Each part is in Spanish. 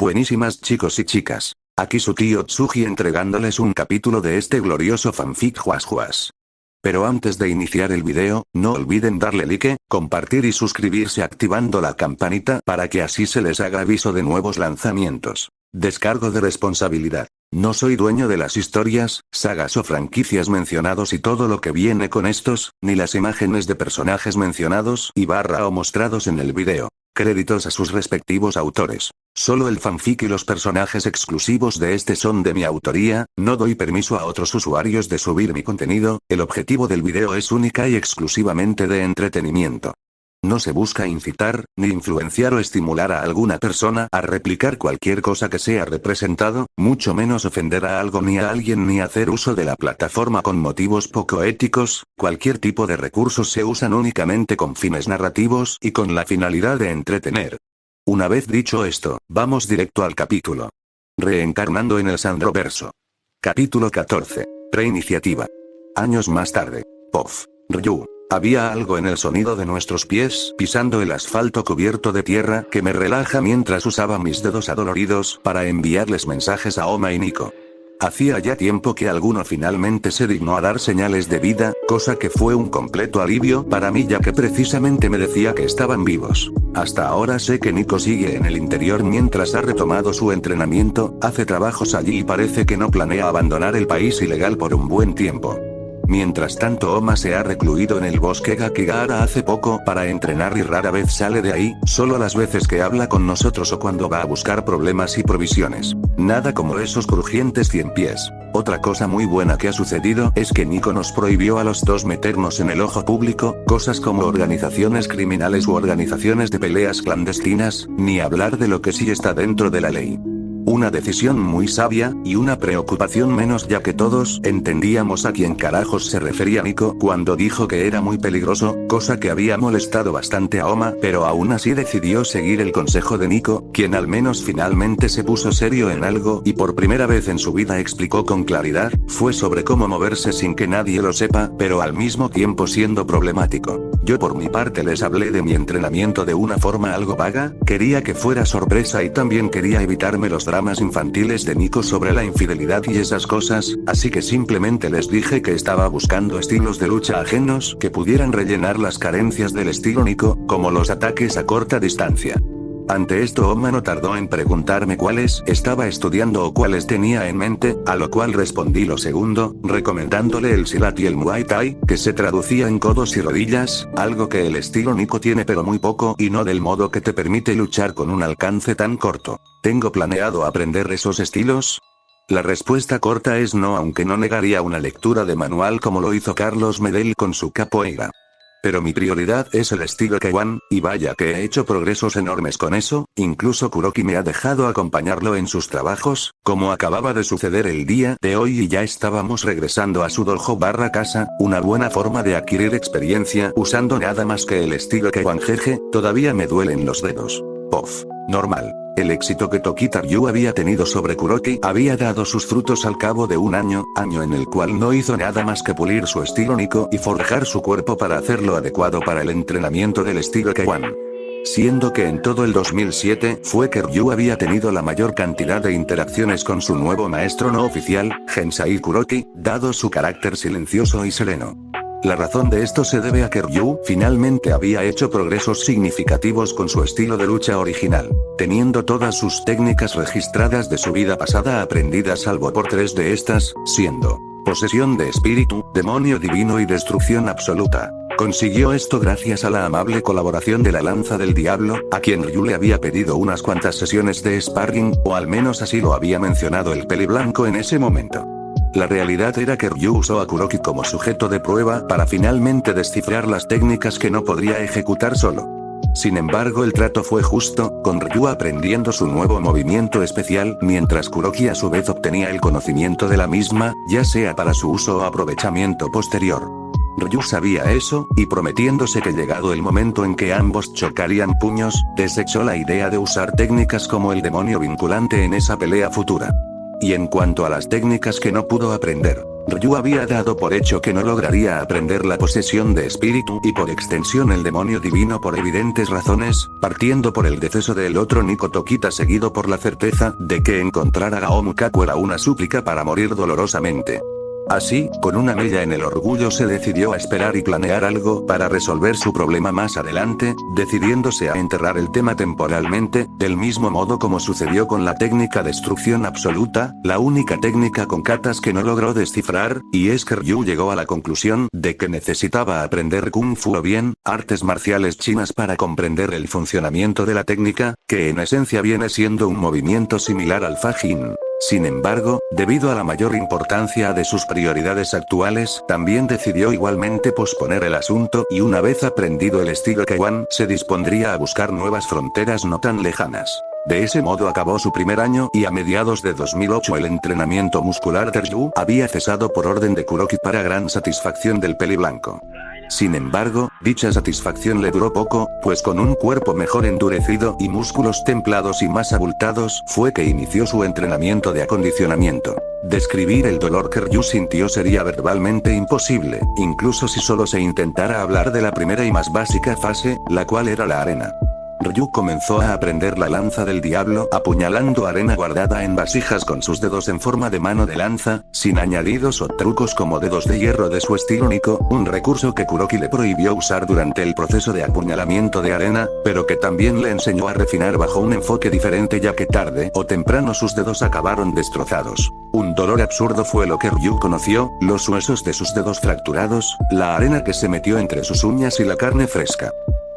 Buenísimas chicos y chicas. Aquí su tío Tsuji entregándoles un capítulo de este glorioso fanfic Juas. Pero antes de iniciar el video, no olviden darle like, compartir y suscribirse activando la campanita para que así se les haga aviso de nuevos lanzamientos. Descargo de responsabilidad. No soy dueño de las historias, sagas o franquicias mencionados y todo lo que viene con estos, ni las imágenes de personajes mencionados y o mostrados en el video. Créditos a sus respectivos autores. Solo el fanfic y los personajes exclusivos de este son de mi autoría, no doy permiso a otros usuarios de subir mi contenido, el objetivo del video es única y exclusivamente de entretenimiento. No se busca incitar, ni influenciar o estimular a alguna persona a replicar cualquier cosa que sea representado, mucho menos ofender a algo ni a alguien ni hacer uso de la plataforma con motivos poco éticos. Cualquier tipo de recursos se usan únicamente con fines narrativos y con la finalidad de entretener. Una vez dicho esto, vamos directo al capítulo. Reencarnando en el Sandroverso. Capítulo 14. Preiniciativa. Años más tarde. Pof. Ryu. Había algo en el sonido de nuestros pies pisando el asfalto cubierto de tierra que me relaja mientras usaba mis dedos adoloridos para enviarles mensajes a Oma y Nico. Hacía ya tiempo que alguno finalmente se dignó a dar señales de vida, cosa que fue un completo alivio para mí ya que precisamente me decía que estaban vivos. Hasta ahora sé que Nico sigue en el interior mientras ha retomado su entrenamiento, hace trabajos allí y parece que no planea abandonar el país ilegal por un buen tiempo. Mientras tanto Oma se ha recluido en el bosque Gakigahara hace poco para entrenar y rara vez sale de ahí, solo las veces que habla con nosotros o cuando va a buscar problemas y provisiones. Nada como esos crujientes 100 pies. Otra cosa muy buena que ha sucedido es que Nico nos prohibió a los dos meternos en el ojo público, cosas como organizaciones criminales u organizaciones de peleas clandestinas, ni hablar de lo que sí está dentro de la ley. Una decisión muy sabia, y una preocupación menos ya que todos entendíamos a quién carajos se refería Nico cuando dijo que era muy peligroso, cosa que había molestado bastante a Oma, pero aún así decidió seguir el consejo de Nico, quien al menos finalmente se puso serio en algo y por primera vez en su vida explicó con claridad, fue sobre cómo moverse sin que nadie lo sepa, pero al mismo tiempo siendo problemático. Yo por mi parte les hablé de mi entrenamiento de una forma algo vaga, quería que fuera sorpresa y también quería evitarme los dramas infantiles de Nico sobre la infidelidad y esas cosas, así que simplemente les dije que estaba buscando estilos de lucha ajenos que pudieran rellenar las carencias del estilo Nico, como los ataques a corta distancia. Ante esto Oma no tardó en preguntarme cuáles estaba estudiando o cuáles tenía en mente, a lo cual respondí lo segundo, recomendándole el Silat y el Muay Thai, que se traducía en codos y rodillas, algo que el estilo Nico tiene pero muy poco y no del modo que te permite luchar con un alcance tan corto. ¿Tengo planeado aprender esos estilos? La respuesta corta es no, aunque no negaría una lectura de manual como lo hizo Carlos Medel con su capoeira. Pero mi prioridad es el estilo K1, y vaya que he hecho progresos enormes con eso, incluso Kuroki me ha dejado acompañarlo en sus trabajos, como acababa de suceder el día de hoy y ya estábamos regresando a su dojo / casa, una buena forma de adquirir experiencia usando nada más que el estilo K1 jeje, todavía me duelen los dedos. Pof. Normal. El éxito que Tokita Ryu había tenido sobre Kuroki había dado sus frutos al cabo de un año en el cual no hizo nada más que pulir su estilo Nico y forjar su cuerpo para hacerlo adecuado para el entrenamiento del estilo K1. Siendo que en todo el 2007 fue que Ryu había tenido la mayor cantidad de interacciones con su nuevo maestro no oficial, Gensai Kuroki, dado su carácter silencioso y sereno. La razón de esto se debe a que Ryu finalmente había hecho progresos significativos con su estilo de lucha original, teniendo todas sus técnicas registradas de su vida pasada aprendidas salvo por 3 de estas, siendo posesión de espíritu, demonio divino y destrucción absoluta. Consiguió esto gracias a la amable colaboración de la Lanza del Diablo, a quien Ryu le había pedido unas cuantas sesiones de sparring, o al menos así lo había mencionado el peliblanco en ese momento. La realidad era que Ryu usó a Kuroki como sujeto de prueba para finalmente descifrar las técnicas que no podría ejecutar solo. Sin embargo el trato fue justo, con Ryu aprendiendo su nuevo movimiento especial mientras Kuroki a su vez obtenía el conocimiento de la misma, ya sea para su uso o aprovechamiento posterior. Ryu sabía eso, y prometiéndose que llegado el momento en que ambos chocarían puños, desechó la idea de usar técnicas como el demonio vinculante en esa pelea futura. Y en cuanto a las técnicas que no pudo aprender, Ryu había dado por hecho que no lograría aprender la posesión de espíritu y por extensión el demonio divino por evidentes razones, partiendo por el deceso del otro Nico Tokita seguido por la certeza de que encontrar a Gaomu Kaku era una súplica para morir dolorosamente. Así, con una mella en el orgullo se decidió a esperar y planear algo para resolver su problema más adelante, decidiéndose a enterrar el tema temporalmente, del mismo modo como sucedió con la técnica destrucción absoluta, la única técnica con katas que no logró descifrar, y es que Ryu llegó a la conclusión de que necesitaba aprender Kung Fu o bien, artes marciales chinas para comprender el funcionamiento de la técnica, que en esencia viene siendo un movimiento similar al Fa Jin. Sin embargo, debido a la mayor importancia de sus prioridades actuales, también decidió igualmente posponer el asunto y una vez aprendido el estilo Kaiwan, se dispondría a buscar nuevas fronteras no tan lejanas. De ese modo acabó su primer año y a mediados de 2008 el entrenamiento muscular de Ryu había cesado por orden de Kuroki para gran satisfacción del peliblanco. Sin embargo, dicha satisfacción le duró poco, pues con un cuerpo mejor endurecido y músculos templados y más abultados, fue que inició su entrenamiento de acondicionamiento. Describir el dolor que Ryu sintió sería verbalmente imposible, incluso si solo se intentara hablar de la primera y más básica fase, la cual era la arena. Ryu comenzó a aprender la lanza del diablo apuñalando arena guardada en vasijas con sus dedos en forma de mano de lanza, sin añadidos o trucos como dedos de hierro de su estilo Nico, un recurso que Kuroki le prohibió usar durante el proceso de apuñalamiento de arena, pero que también le enseñó a refinar bajo un enfoque diferente ya que tarde o temprano sus dedos acabaron destrozados. Un dolor absurdo fue lo que Ryu conoció, los huesos de sus dedos fracturados, la arena que se metió entre sus uñas y la carne fresca.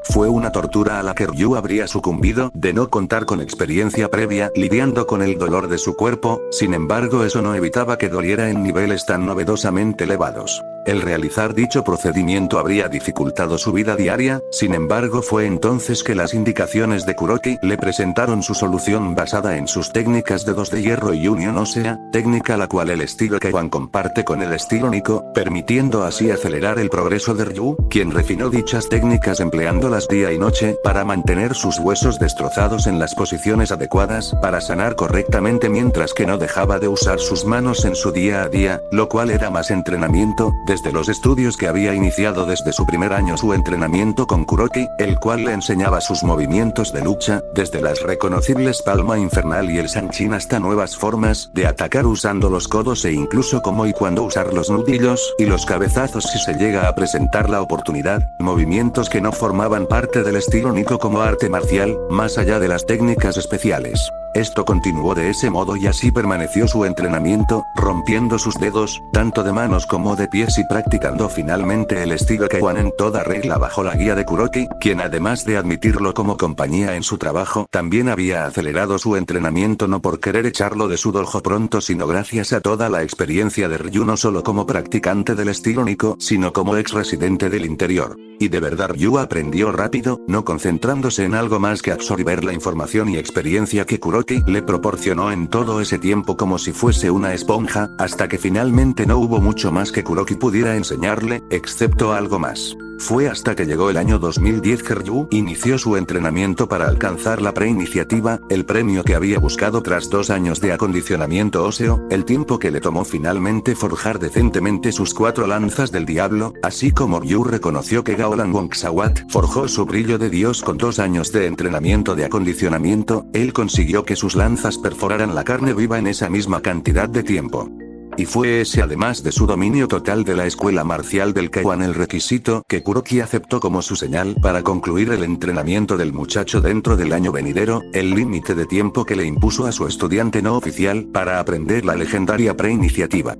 Fue una tortura a la que Ryu habría sucumbido de no contar con experiencia previa lidiando con el dolor de su cuerpo, sin embargo eso no evitaba que doliera en niveles tan novedosamente elevados. El realizar dicho procedimiento habría dificultado su vida diaria, sin embargo fue entonces que las indicaciones de Kuroki le presentaron su solución basada en sus técnicas de dedos de hierro y unión ósea, técnica la cual el estilo Kaiwan comparte con el estilo Nico, permitiendo así acelerar el progreso de Ryu, quien refinó dichas técnicas empleándolas día y noche para mantener sus huesos destrozados en las posiciones adecuadas para sanar correctamente mientras que no dejaba de usar sus manos en su día a día, lo cual era más entrenamiento, desde los estudios que había iniciado desde su primer año su entrenamiento con Kuroki, el cual le enseñaba sus movimientos de lucha, desde las reconocibles palma infernal y el Sanchin hasta nuevas formas de atacar usando los codos e incluso cómo y cuándo usar los nudillos y los cabezazos si se llega a presentar la oportunidad, movimientos que no formaban parte del estilo Nico como arte marcial, más allá de las técnicas especiales. Esto continuó de ese modo y así permaneció su entrenamiento, rompiendo sus dedos, tanto de manos como de pies y practicando finalmente el estilo Kaiwan en toda regla bajo la guía de Kuroki, quien además de admitirlo como compañía en su trabajo, también había acelerado su entrenamiento no por querer echarlo de su dojo pronto sino gracias a toda la experiencia de Ryu no solo como practicante del estilo Nico, sino como ex residente del interior. Y de verdad Ryu aprendió rápido, no concentrándose en algo más que absorber la información y experiencia que Kuroki le proporcionó en todo ese tiempo como si fuese una esponja, hasta que finalmente no hubo mucho más que Kuroki pudiera enseñarle, excepto algo más. Fue hasta que llegó el año 2010 que Ryu inició su entrenamiento para alcanzar la preiniciativa, el premio que había buscado tras 2 años de acondicionamiento óseo, el tiempo que le tomó finalmente forjar decentemente sus 4 lanzas del diablo, así como Ryu reconoció que Gaolan Wongsawat forjó su brillo de Dios con 2 años de entrenamiento de acondicionamiento, él consiguió que sus lanzas perforaran la carne viva en esa misma cantidad de tiempo. Y fue ese además de su dominio total de la escuela marcial del Kaiwan el requisito que Kuroki aceptó como su señal para concluir el entrenamiento del muchacho dentro del año venidero, el límite de tiempo que le impuso a su estudiante no oficial para aprender la legendaria preiniciativa.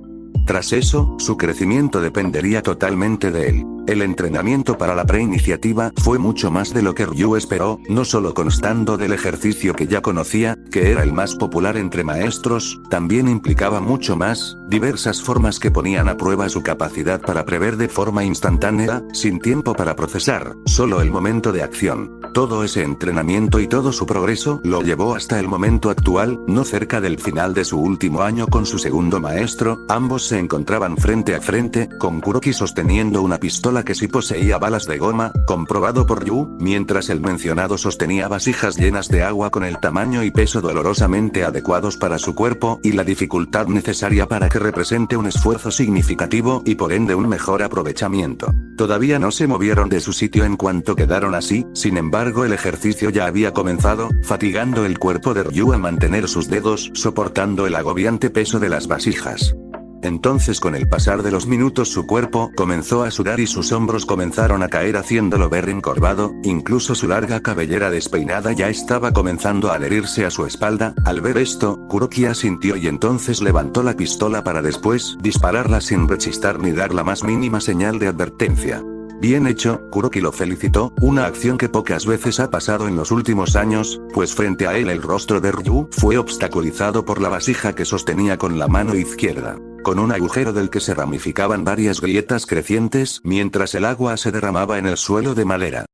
Tras eso, su crecimiento dependería totalmente de él. El entrenamiento para la preiniciativa fue mucho más de lo que Ryu esperó, no solo constando del ejercicio que ya conocía, que era el más popular entre maestros, también implicaba mucho más, diversas formas que ponían a prueba su capacidad para prever de forma instantánea, sin tiempo para procesar, solo el momento de acción. Todo ese entrenamiento y todo su progreso lo llevó hasta el momento actual, no cerca del final de su último año con su segundo maestro, ambos se encontraban frente a frente, con Kuroki sosteniendo una pistola que sí poseía balas de goma, comprobado por Ryu, mientras el mencionado sostenía vasijas llenas de agua con el tamaño y peso peso dolorosamente adecuados para su cuerpo y la dificultad necesaria para que represente un esfuerzo significativo y por ende un mejor aprovechamiento. Todavía no se movieron de su sitio en cuanto quedaron así, sin embargo el ejercicio ya había comenzado, fatigando el cuerpo de Ryu a mantener sus dedos soportando el agobiante peso de las vasijas. Entonces con el pasar de los minutos su cuerpo comenzó a sudar y sus hombros comenzaron a caer haciéndolo ver encorvado, incluso su larga cabellera despeinada ya estaba comenzando a adherirse a su espalda. Al ver esto, Kuroki asintió y entonces levantó la pistola para después dispararla sin rechistar ni dar la más mínima señal de advertencia. Bien hecho, Kuroki lo felicitó, una acción que pocas veces ha pasado en los últimos años, pues frente a él el rostro de Ryu fue obstaculizado por la vasija que sostenía con la mano izquierda, con un agujero del que se ramificaban varias grietas crecientes mientras el agua se derramaba en el suelo de madera.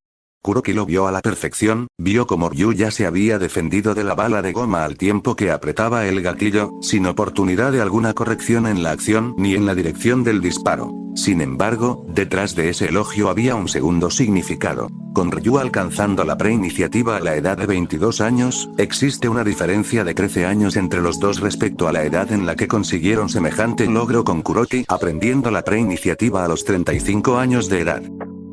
Kuroki lo vio a la perfección, vio como Ryu ya se había defendido de la bala de goma al tiempo que apretaba el gatillo, sin oportunidad de alguna corrección en la acción ni en la dirección del disparo. Sin embargo, detrás de ese elogio había un segundo significado. Con Ryu alcanzando la preiniciativa a la edad de 22 años, existe una diferencia de 13 años entre los dos respecto a la edad en la que consiguieron semejante logro con Kuroki aprendiendo la preiniciativa a los 35 años de edad.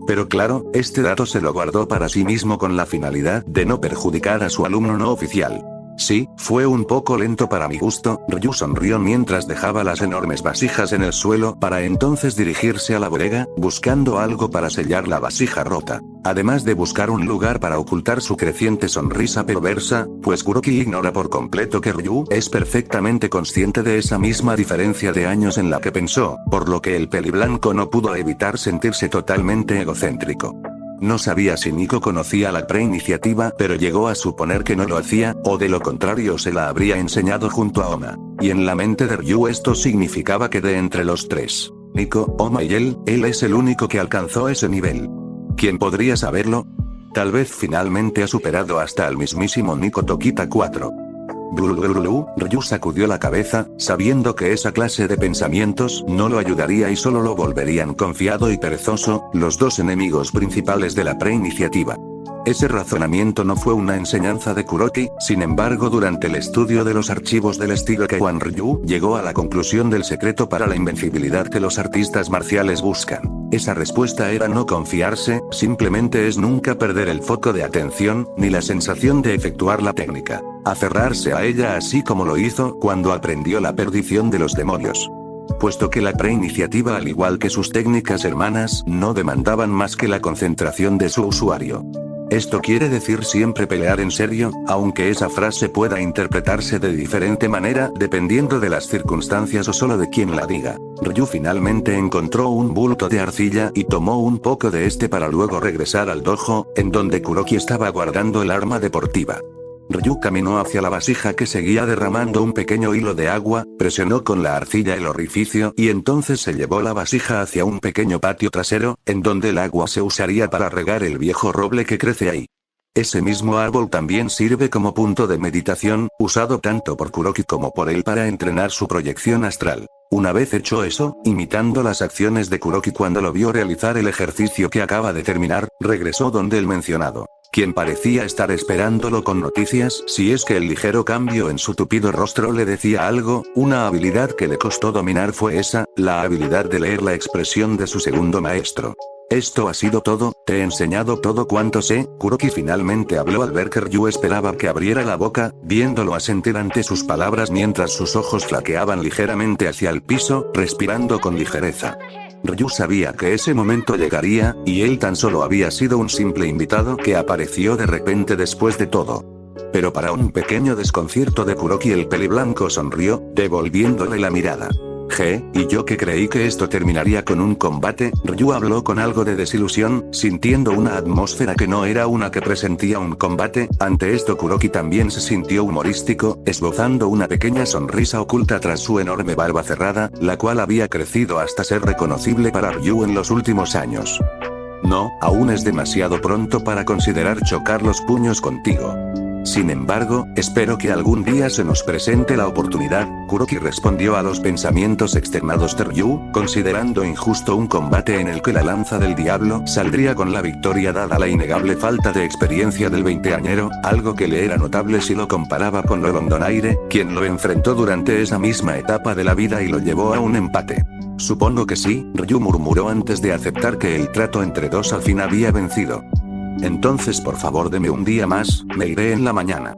Pero claro, este dato se lo guardó para sí mismo con la finalidad de no perjudicar a su alumno no oficial. Sí, fue un poco lento para mi gusto, Ryu sonrió mientras dejaba las enormes vasijas en el suelo para entonces dirigirse a la bodega, buscando algo para sellar la vasija rota. Además de buscar un lugar para ocultar su creciente sonrisa perversa, pues Kuroki ignora por completo que Ryu es perfectamente consciente de esa misma diferencia de años en la que pensó, por lo que el peliblanco no pudo evitar sentirse totalmente egocéntrico. No sabía si Nico conocía la preiniciativa, pero llegó a suponer que no lo hacía, o de lo contrario se la habría enseñado junto a Oma. Y en la mente de Ryu esto significaba que de entre los tres, Nico, Oma y él es el único que alcanzó ese nivel. ¿Quién podría saberlo? Tal vez finalmente ha superado hasta al mismísimo Nico Tokita 4. Ryu sacudió la cabeza, sabiendo que esa clase de pensamientos no lo ayudaría y solo lo volverían confiado y perezoso, los dos enemigos principales de la preiniciativa. Ese razonamiento no fue una enseñanza de Kuroki, sin embargo durante el estudio de los archivos del estilo Keiwan Ryu llegó a la conclusión del secreto para la invencibilidad que los artistas marciales buscan. Esa respuesta era no confiarse, simplemente es nunca perder el foco de atención, ni la sensación de efectuar la técnica. Aferrarse a ella así como lo hizo cuando aprendió la perdición de los demonios. Puesto que la preiniciativa al igual que sus técnicas hermanas no demandaban más que la concentración de su usuario. Esto quiere decir siempre pelear en serio, aunque esa frase pueda interpretarse de diferente manera dependiendo de las circunstancias o solo de quien la diga. Ryu finalmente encontró un bulto de arcilla y tomó un poco de este para luego regresar al dojo, en donde Kuroki estaba guardando el arma deportiva. Ryu caminó hacia la vasija que seguía derramando un pequeño hilo de agua, presionó con la arcilla el orificio y entonces se llevó la vasija hacia un pequeño patio trasero, en donde el agua se usaría para regar el viejo roble que crece ahí. Ese mismo árbol también sirve como punto de meditación, usado tanto por Kuroki como por él para entrenar su proyección astral. Una vez hecho eso, imitando las acciones de Kuroki cuando lo vio realizar el ejercicio que acaba de terminar, regresó donde el mencionado, quien parecía estar esperándolo con noticias, si es que el ligero cambio en su tupido rostro le decía algo. Una habilidad que le costó dominar fue esa, la habilidad de leer la expresión de su segundo maestro. Esto ha sido todo, te he enseñado todo cuanto sé. Kuroki finalmente habló al ver que Ryu esperaba que abriera la boca, viéndolo asentir ante sus palabras mientras sus ojos flaqueaban ligeramente hacia el piso, respirando con ligereza. Ryu sabía que ese momento llegaría, y él tan solo había sido un simple invitado que apareció de repente después de todo. Pero para un pequeño desconcierto de Kuroki el peliblanco sonrió, devolviéndole la mirada. Y yo que creí que esto terminaría con un combate, Ryu habló con algo de desilusión, sintiendo una atmósfera que no era una que presentía un combate. Ante esto Kuroki también se sintió humorístico, esbozando una pequeña sonrisa oculta tras su enorme barba cerrada, la cual había crecido hasta ser reconocible para Ryu en los últimos años. No, aún es demasiado pronto para considerar chocar los puños contigo. Sin embargo, espero que algún día se nos presente la oportunidad. Kuroki respondió a los pensamientos externados de Ryu, considerando injusto un combate en el que la lanza del diablo saldría con la victoria dada la innegable falta de experiencia del veinteañero, algo que le era notable si lo comparaba con Londonire, quien lo enfrentó durante esa misma etapa de la vida y lo llevó a un empate. Supongo que sí, Ryu murmuró antes de aceptar que el trato entre dos al fin había vencido. Entonces por favor deme un día más, me iré en la mañana.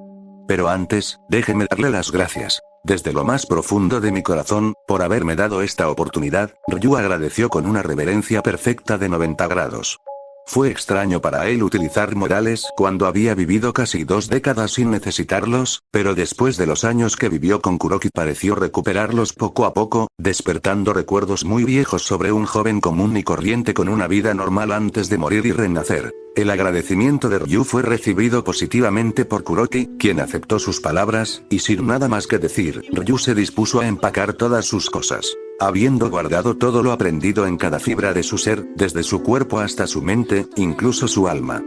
Pero antes, déjeme darle las gracias, desde lo más profundo de mi corazón, por haberme dado esta oportunidad. Ryu agradeció con una reverencia perfecta de 90 grados. Fue extraño para él utilizar modales cuando había vivido casi 2 décadas sin necesitarlos, pero después de los años que vivió con Kuroki pareció recuperarlos poco a poco, despertando recuerdos muy viejos sobre un joven común y corriente con una vida normal antes de morir y renacer. El agradecimiento de Ryu fue recibido positivamente por Kuroki, quien aceptó sus palabras, y sin nada más que decir, Ryu se dispuso a empacar todas sus cosas. Habiendo guardado todo lo aprendido en cada fibra de su ser, desde su cuerpo hasta su mente, incluso su alma.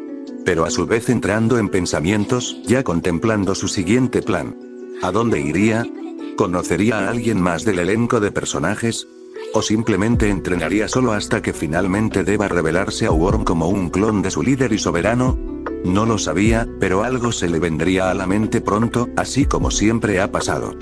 Pero a su vez entrando en pensamientos, ya contemplando su siguiente plan. ¿A dónde iría? ¿Conocería a alguien más del elenco de personajes? ¿O simplemente entrenaría solo hasta que finalmente deba revelarse a Worm como un clon de su líder y soberano? No lo sabía, pero algo se le vendría a la mente pronto, así como siempre ha pasado.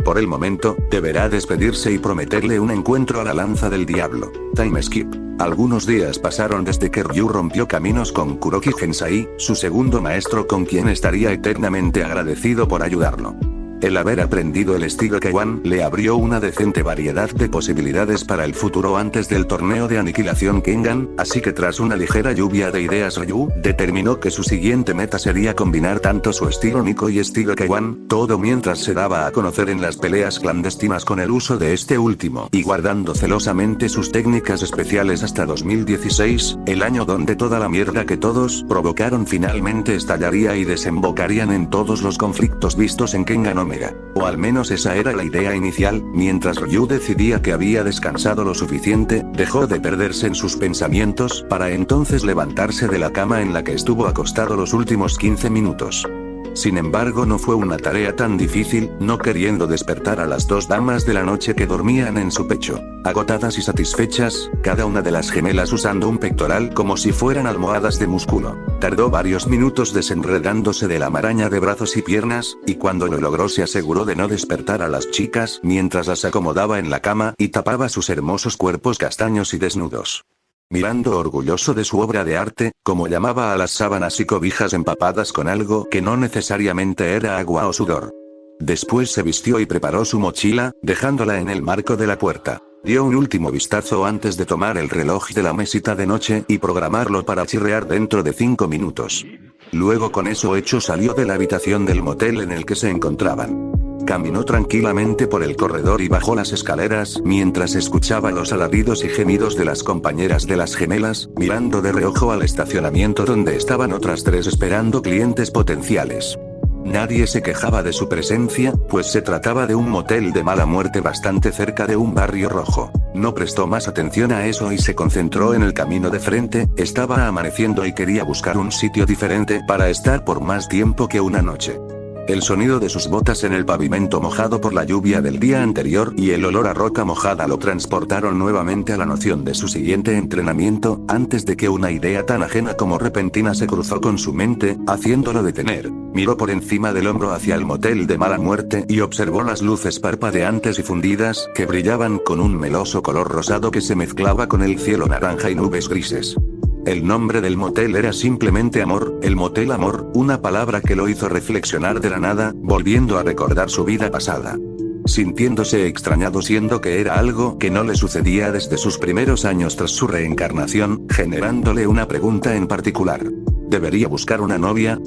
Por el momento, deberá despedirse y prometerle un encuentro a la lanza del diablo. Time skip. Algunos días pasaron desde que Ryu rompió caminos con Kuroki Gensai, su segundo maestro con quien estaría eternamente agradecido por ayudarlo. El haber aprendido el estilo K1 le abrió una decente variedad de posibilidades para el futuro antes del torneo de aniquilación Kengan, así que tras una ligera lluvia de ideas Ryu determinó que su siguiente meta sería combinar tanto su estilo Nico y estilo K1, todo mientras se daba a conocer en las peleas clandestinas con el uso de este último y guardando celosamente sus técnicas especiales hasta 2016, el año donde toda la mierda que todos provocaron finalmente estallaría y desembocarían en todos los conflictos vistos en Kengan Omega. O al menos esa era la idea inicial. Mientras Ryu decidía que había descansado lo suficiente, dejó de perderse en sus pensamientos, para entonces levantarse de la cama en la que estuvo acostado los últimos 15 minutos. Sin embargo, no fue una tarea tan difícil, no queriendo despertar a las 2 damas de la noche que dormían en su pecho. Agotadas y satisfechas, cada una de las gemelas usando un pectoral como si fueran almohadas de músculo. Tardó varios minutos desenredándose de la maraña de brazos y piernas, y cuando lo logró se aseguró de no despertar a las chicas mientras las acomodaba en la cama y tapaba sus hermosos cuerpos castaños y desnudos. Mirando orgulloso de su obra de arte, como llamaba a las sábanas y cobijas empapadas con algo que no necesariamente era agua o sudor. Después se vistió y preparó su mochila, dejándola en el marco de la puerta. Dio un último vistazo antes de tomar el reloj de la mesita de noche y programarlo para chirrear dentro de 5 minutos. Luego con eso hecho salió de la habitación del motel en el que se encontraban. Caminó tranquilamente por el corredor y bajó las escaleras mientras escuchaba los alaridos y gemidos de las compañeras de las gemelas, mirando de reojo al estacionamiento donde estaban otras 3 esperando clientes potenciales. Nadie se quejaba de su presencia, pues se trataba de un motel de mala muerte bastante cerca de un barrio rojo. No prestó más atención a eso y se concentró en el camino de frente. Estaba amaneciendo y quería buscar un sitio diferente para estar por más tiempo que una noche. El sonido de sus botas en el pavimento mojado por la lluvia del día anterior y el olor a roca mojada lo transportaron nuevamente a la noción de su siguiente entrenamiento, antes de que una idea tan ajena como repentina se cruzó con su mente, haciéndolo detener. Miró por encima del hombro hacia el motel de mala muerte y observó las luces parpadeantes y fundidas que brillaban con un meloso color rosado que se mezclaba con el cielo naranja y nubes grises. El nombre del motel era simplemente Amor, el Motel Amor, una palabra que lo hizo reflexionar de la nada, volviendo a recordar su vida pasada. Sintiéndose extrañado siendo que era algo que no le sucedía desde sus primeros años tras su reencarnación, generándole una pregunta en particular. ¿Debería buscar una novia?